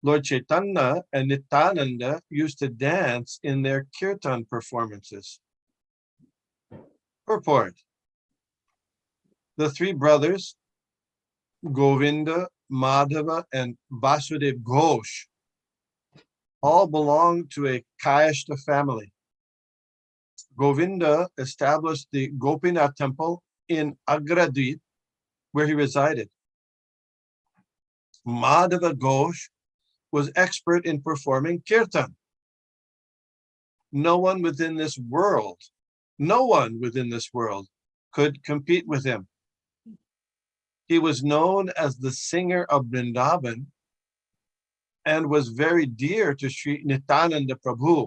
Lord Chaitanya and Nityananda used to dance in their kirtan performances. Purport. The 3 brothers, Govinda, Madhava, and Basudeva Ghosh, all belonged to a Kayashta family. Govinda established the Gopinath temple in Agradweep, where he resided. Madhava Ghosh was expert in performing kirtan. No one within this world could compete with him. He was known as the singer of Vrindavan and was very dear to Sri Nityananda Prabhu.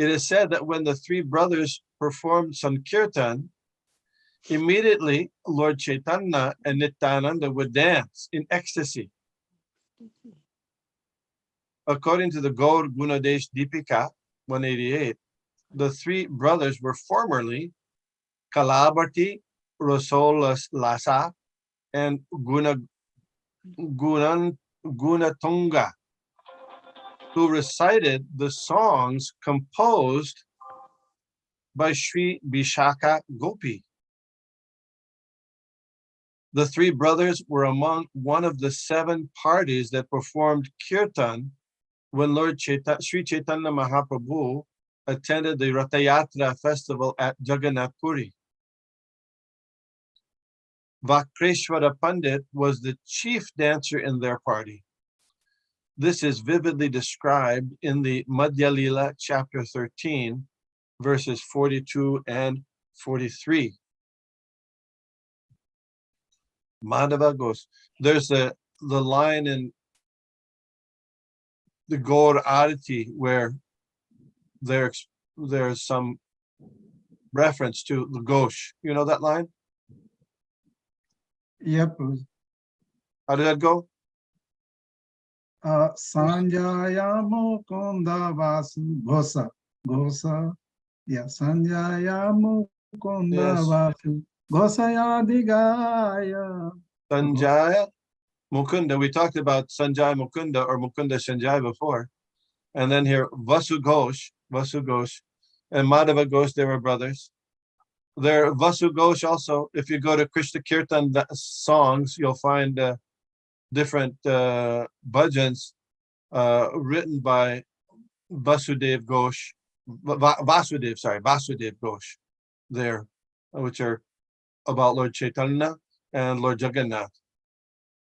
It is said that when the 3 brothers performed Sankirtan, immediately Lord Chaitanya and Nityananda would dance in ecstasy. According to the Gaur Gunadesh Deepika 188, the 3 brothers were formerly Kalabharti, Rasollasa, and Gunatunga, who recited the songs composed by Sri Vishaka Gopi. The 3 brothers were among one of the 7 parties that performed kirtan when Lord Sri Chaitanya Mahaprabhu attended the Ratayatra festival at Jagannath Puri. Vakreshwara Pandit was the chief dancer in their party. This is vividly described in the Madhya Lila, chapter 13, verses 42 and 43. Madhava Ghosh. There's the line in the Gaur Arati where there's some reference to the Ghosh. You know that line? Yep. How did that go? Sanjaya Mukunda Vasu Ghosa. Yeah, Sanjaya Mukunda Vasu Ghosaya Digaya. Sanjaya Mukunda, we talked about Sanjay Mukunda or Mukunda Sanjay before. And then here, Vasu Ghosh, and Madhava Ghosh, they were brothers. There, Vasu Ghosh also, if you go to Krishna Kirtan songs, you'll find different bhajans written by Basudeva Ghosh, Vasudeva Ghosh there, which are about Lord Chaitanya and Lord Jagannath.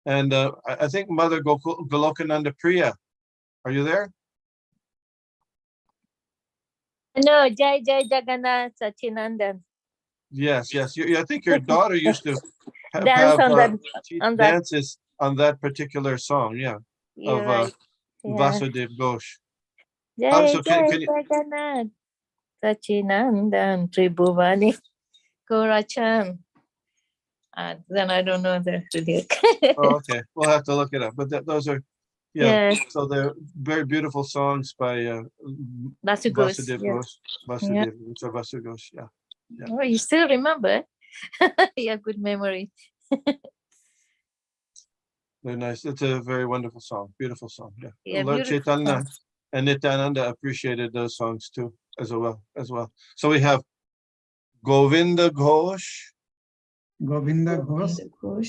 And I think Mother Golokananda Priya, are you there? No, Jai Jagannath Sachinandan. Yes. I think your daughter used to Dance have on that. dances on that particular song, yeah, You're of right. Yeah. Vasudeva Ghosh. Jai So can you, Jagannath Sachinandan Tribhuvani Korachan. Then I don't know the lyric. oh, okay, we'll have to look it up. But those are, yeah. Yes. So they're very beautiful songs by Vasudeva Ghosh. Vasudeva, which are Vasu Ghosh, yeah. Oh, you still remember? You have good memory. Very nice. It's a very wonderful song, beautiful song. Yeah, Yeah, Lord beautiful Chaitanya songs. and Nityananda appreciated those songs too, as well. So we have Govinda Ghosh, Govinda Ghosh,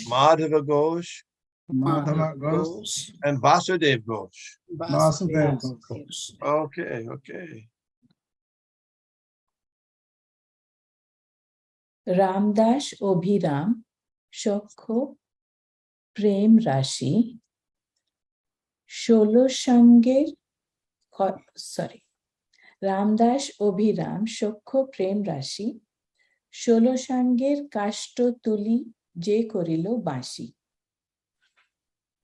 Madhava Ghosh, Madhava Ghosh, and Vasudeva Ghosh. Basudeva Ghosh. Okay. Ramdas অভিরাম সখ্য প্রেম রাশি 16 সঙ্গের রামদাস অভিরাম সখ্য প্রেম রাশি 16 সঙ্গের কাষ্ঠ তুলি যে করিল বাঁশি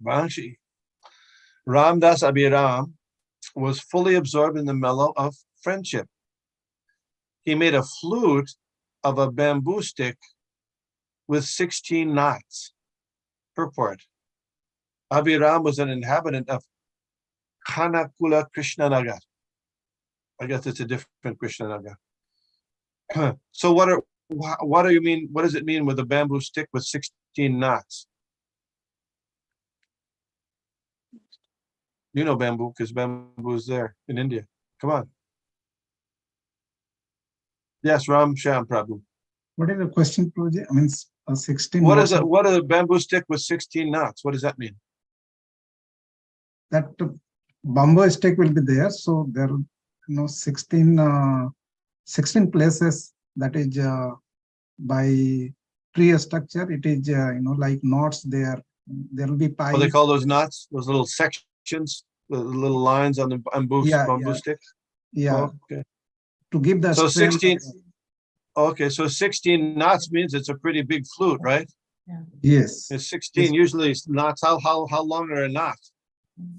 Banshi. Ramdas Abhiram was fully absorbed in the mellow of friendship. He made a flute of a bamboo stick with 16 knots. Purport. Abhiram was an inhabitant of Kanakula Krishnanagar. I guess it's a different Krishnanagar. So what do you mean? What does it mean with a bamboo stick with 16 knots? You know bamboo because bamboo is there in India. Come on. Yes, Ram Sham Prabhu. What is the question, Prabhuji? I mean, 16. What is a bamboo stick with 16 knots? What does that mean? That bamboo stick will be there. So there are 16 places that is by tree structure. It is like knots there. There will be pipes. What they call those knots? Those little sections, the little lines on the bamboo stick. Yeah. Oh, okay. To give the 16. Okay, so 16 knots means it's a pretty big flute, right? Yeah. Yes. It's 16 usually knots. How long are a knot?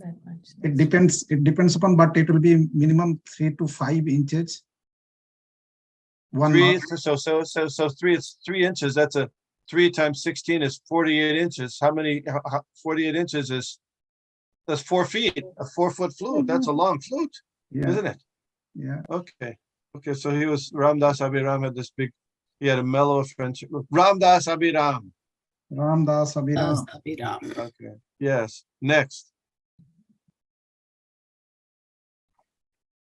That much. It depends upon, but it will be minimum 3 to 5 inches. One knot. So 3 inches. That's 3 times 16 is 48 inches. How many? 48 inches that's 4 feet. A 4-foot flute. That's a long flute, isn't it? Yeah. Okay. So Ramdas Abhiram had this big. He had a mellow friendship. Ramdas Abhiram. Okay. Yes. Next.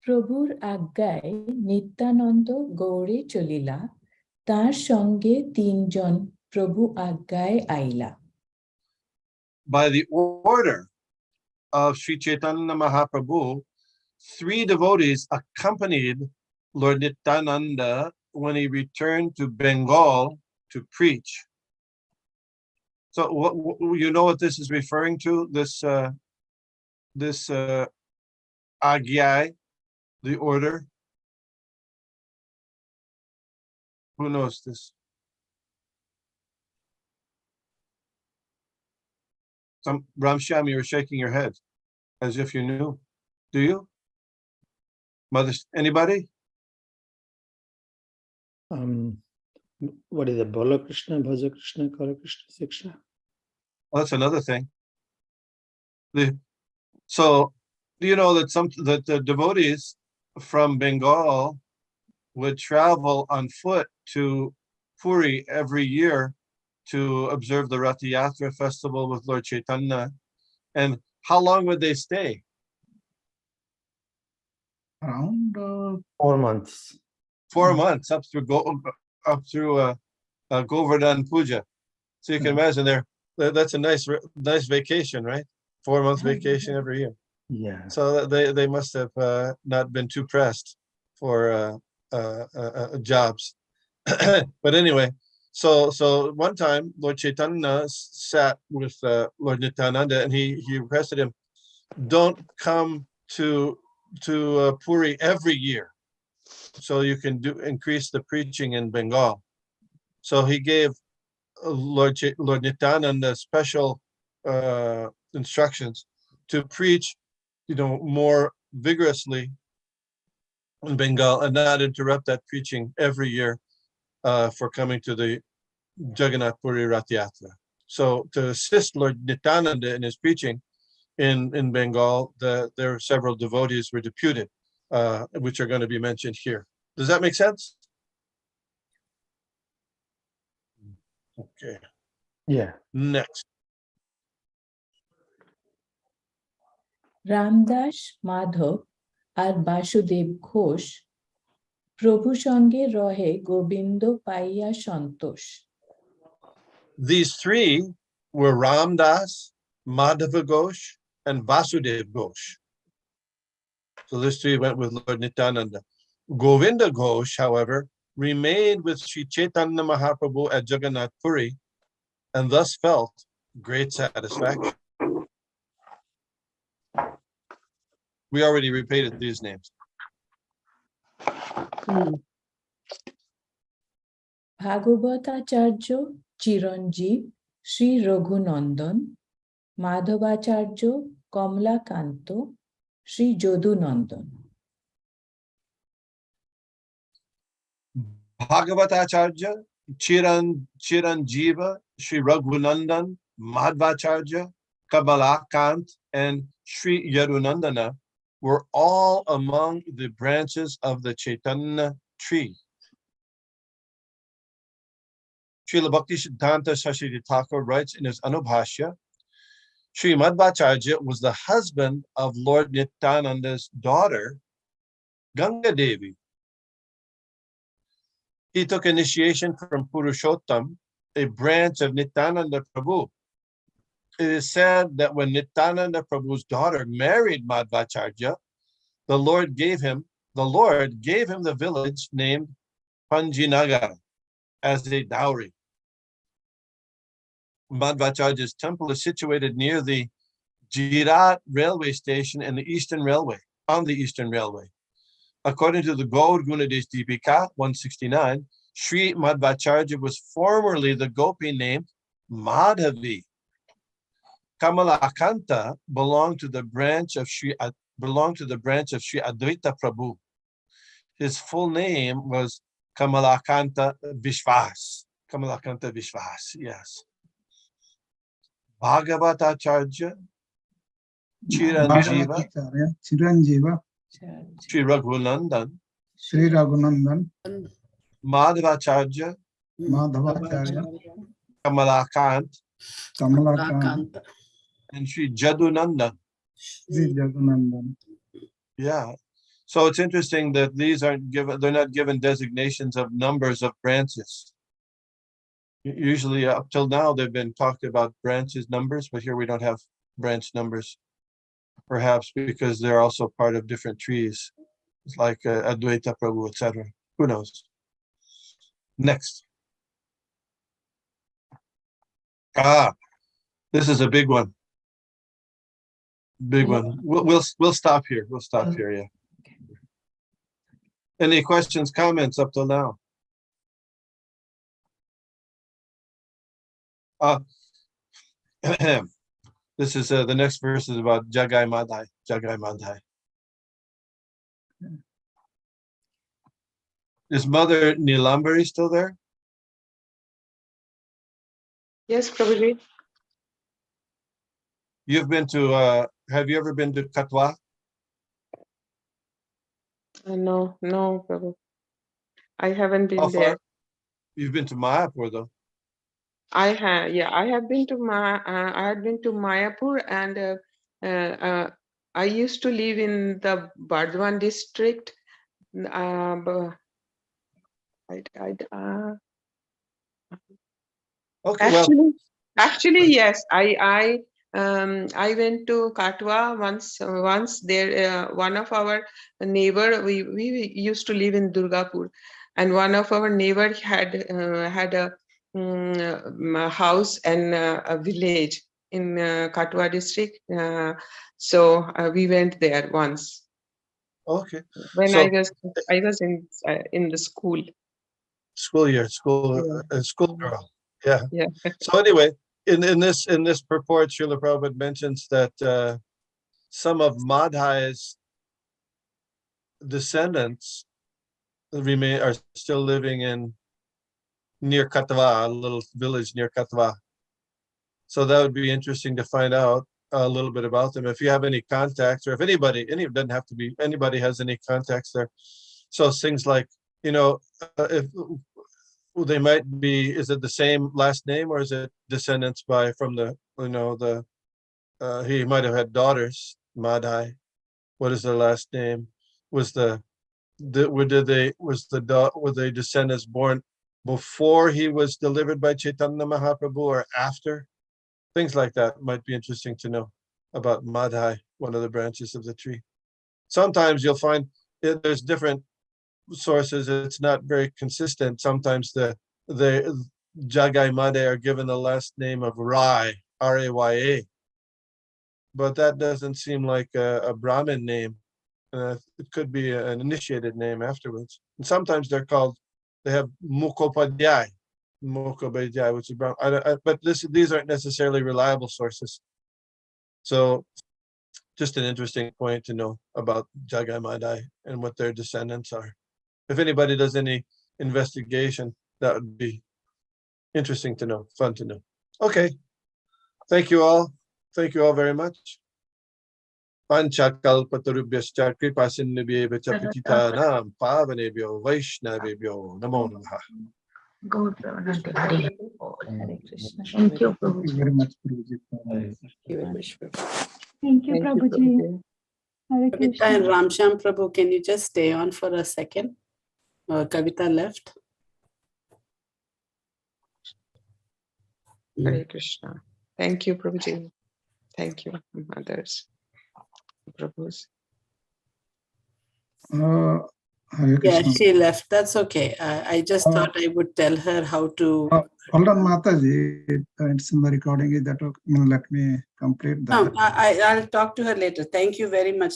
প্রভুর আজ্ঞায় নিত্যানন্দ গৌড়ে চলিলা তার সঙ্গে 3 জন প্রভু আজ্ঞায় আইলা By the order of Sri Chaitanya Mahaprabhu, 3 devotees accompanied Lord Nityananda when he returned to Bengal to preach. So you know what this is referring to? This Agyai, the order. Who knows this? Ramsham, you were shaking your head as if you knew. Do you? Mother, anybody? What is the Bolo Krishna, Bhaja Krishna, Kara Krishna, Siksha? Well, that's another thing. So do you know that the devotees from Bengal would travel on foot to Puri every year to observe the Rath Yatra festival with Lord Chaitanya. And how long would they stay? Around 4 months. 4 months up through Govardhan Puja. So you can imagine that's a nice vacation, right? 4 months vacation every year. Yeah. So they must have not been too pressed for jobs. But anyway, so one time Lord Chaitanya sat with Lord Nityananda, and he requested him, don't come to Puri every year, so you can increase the preaching in Bengal. So he gave Lord Nityananda special instructions to preach, more vigorously in Bengal and not interrupt that preaching every year for coming to the Jagannath Puri Rath Yatra. So to assist Lord Nityananda in his preaching in Bengal, there are several devotees were deputed, which are going to be mentioned here. Does that make sense? Okay. Yeah. Next. Ramdas Madhav আর বাসুদেব ঘোষ প্রভু সঙ্গে রহে গোবিন্দ পাইয়া সন্তোষ. These three were Ramdas, Madhava Ghosh, and Basudeva Ghosh. So these three went with Lord Nityananda. Govinda Ghosh, however, remained with Sri Chaitanya Mahaprabhu at Jagannath Puri and thus felt great satisfaction. We already repeated these names. ভাগবতাচার্য Chiranjib Shri Raghunandan, Madhvacharya Kamalakanta Shri Yadunandan. Bhagavatacharya, Chiranjiva, Sri Raghunandan, Madhvacharya, Kamalakant, and Sri Yadunandana were all among the branches of the Chaitanya tree. Srila Bhaktisiddhanta Saraswati Thakur writes in his Anubhashya, Sri Madhvacharya was the husband of Lord Nityananda's daughter, Ganga Devi. He took initiation from Purushottam, a branch of Nityananda Prabhu. It is said that when Nityananda Prabhu's daughter married Madhvacharya, the Lord gave him the village named Panjinagara as a dowry. Madhvacharya's temple is situated near the Jirat railway station on the Eastern Railway. According to the Gaur Gunadesh Deepika 169, Sri Madhvacharya was formerly the gopi named Madhavi. Kamalakanta belonged to the branch of Sri Advaita Prabhu. His full name was Kamalakanta Vishwas. Yes. Bhagavatacharya, Chiranjiva, Sri Raghunandan, Madhvacharya, Kamalakant, and Sri Jadunandan. Yeah. So it's interesting that they're not given designations of numbers of branches. Usually up till now, they've been talked about branches numbers, but here we don't have branch numbers. Perhaps because they're also part of different trees. It's like Advaita Prabhu, etc. Who knows? Next. This is a big one. Big one. We'll stop here. Yeah. Any questions, comments up till now? This is the next verse is about Jagai Madhai. Is Mother Nilambari still there? Yes, Prabhuji. Have you ever been to Katwa? No, Prabhu. I haven't been How far? there. You've been to Mayapur though. I have been to I had been to Mayapur, and I used to live in the Bardwan district. Okay, well, Actually, yes, I went to Katwa once there. One of our neighbor, we used to live in Durgapur, and one of our neighbor had a house and a village in Katwa district. So we went there once okay. when So I was in the school. school year, school girl. Yeah. Yeah. So anyway, in this purport, Srila Prabhupada mentions that some of Madhai's descendants are still living in near Katwa, a little village near Katwa. So that would be interesting to find out a little bit about them. If you have any contacts, or if anybody, it doesn't have to be anybody, has any contacts there. So things like, if they might be, is it the same last name, or is it descendants from the, he might have had daughters, Madhai. What is their last name? Was were they descendants born before he was delivered by Chaitanya Mahaprabhu or after? Things like that might be interesting to know about Madhai, one of the branches of the tree. Sometimes you'll find there's different sources. It's not very consistent. Sometimes the Jagai Madhai are given the last name of Rai, R-A-Y-A. But that doesn't seem like a Brahmin name. It could be an initiated name afterwards. And sometimes they have Mukhopadhyay, which is Brahmin. But these aren't necessarily reliable sources. So just an interesting point to know about Jagai Madhai and what their descendants are. If anybody does any investigation, that would be interesting to know, fun to know. Okay. Thank you all. Thank you all very much. Panchakalpatarubhyascha kripasindhubhyevacha patitanam pavanebhyo vaishnavebhyo namo namaha. Hare Krishna. Thank you, Prabhu. Thank you very much, Prabhuji. Thank you very much, Prabhu. Thank you, Prabhuji. Hare Kavita and Krishna. Ramshyam Prabhu, can you just stay on for a second? Kavita left. Hare Krishna. Thank you, Prabhuji. Thank you, mothers, Prabhus. Hare Yeah, Krishna. she left. That's okay. I just thought I would tell her how to. Hold on, Mataji. It's in the recording. Is that okay? Let me complete that. No, I'll talk to her later. Thank you very much.